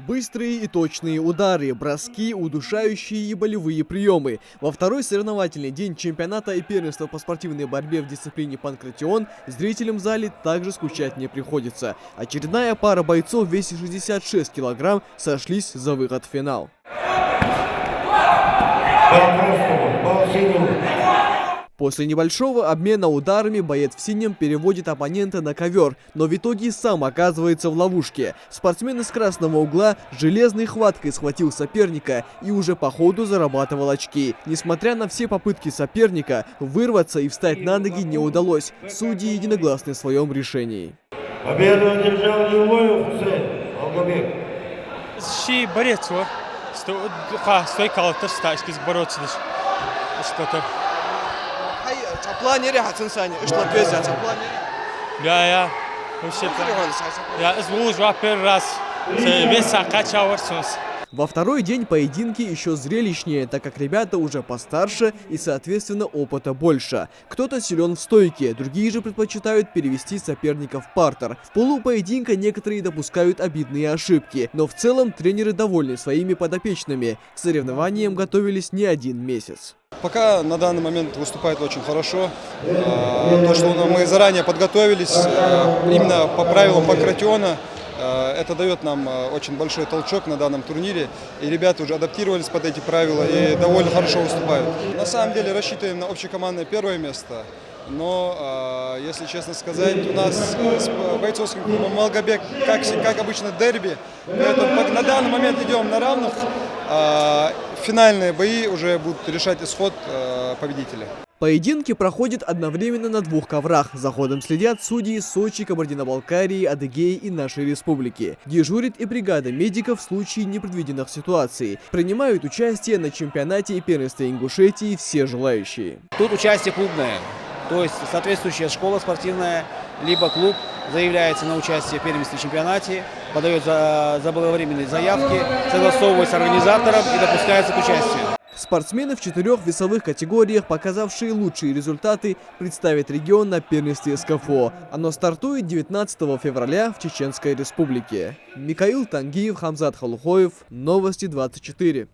Быстрые и точные удары, броски, удушающие и болевые приемы. Во второй соревновательный день чемпионата и первенства по спортивной борьбе в дисциплине панкратион зрителям в зале также скучать не приходится. Очередная пара бойцов в весе 66 килограмм сошлись за выход в финал. После небольшого обмена ударами боец в синем переводит оппонента на ковер, но в итоге сам оказывается в ловушке. Спортсмен из красного угла железной хваткой схватил соперника и уже по ходу зарабатывал очки. Несмотря на все попытки соперника, вырваться и встать на ноги не удалось. Судьи единогласны в своем решении. Победу одержал Юлоев Хусейн Алгабек. Борец, стойка бороться что-то. Планере Хацинсани, что отвезет Я первый раз Во второй день поединки еще зрелищнее, так как ребята уже постарше и, соответственно, опыта больше. Кто-то силен в стойке, другие же предпочитают перевести соперника в партер. В полу поединка некоторые допускают обидные ошибки, но в целом тренеры довольны своими подопечными. К соревнованиям готовились не один месяц. Пока на данный момент выступает очень хорошо. То, что мы заранее подготовились именно по правилам панкратиона, это дает нам очень большой толчок на данном турнире. И ребята уже адаптировались под эти правила и довольно хорошо выступают. На самом деле рассчитываем на общекомандное первое место. Но, если честно сказать, у нас с бойцовским клубом Алгабек, как обычно, дерби. Поэтому на данный момент идем на равных. Финальные бои уже будут решать исход победителя. Поединки проходят одновременно на двух коврах. За ходом следят судьи Сочи, Кабардино-Балкарии, Адыгеи и нашей республики. Дежурит и бригада медиков в случае непредвиденных ситуаций. Принимают участие на чемпионате и первенстве Ингушетии все желающие. Тут участие клубное, то есть соответствующая школа спортивная, либо клуб заявляется на участие в первенстве чемпионате, подает заблаговременные заявки, согласовывается с организатором и допускается к участию. Спортсмены в 4 весовых категориях, показавшие лучшие результаты, представят регион на первенстве СКФО. Оно стартует 19 февраля в Чеченской Республике. Михаил Тангиев, Хамзат Халухоев. Новости 24.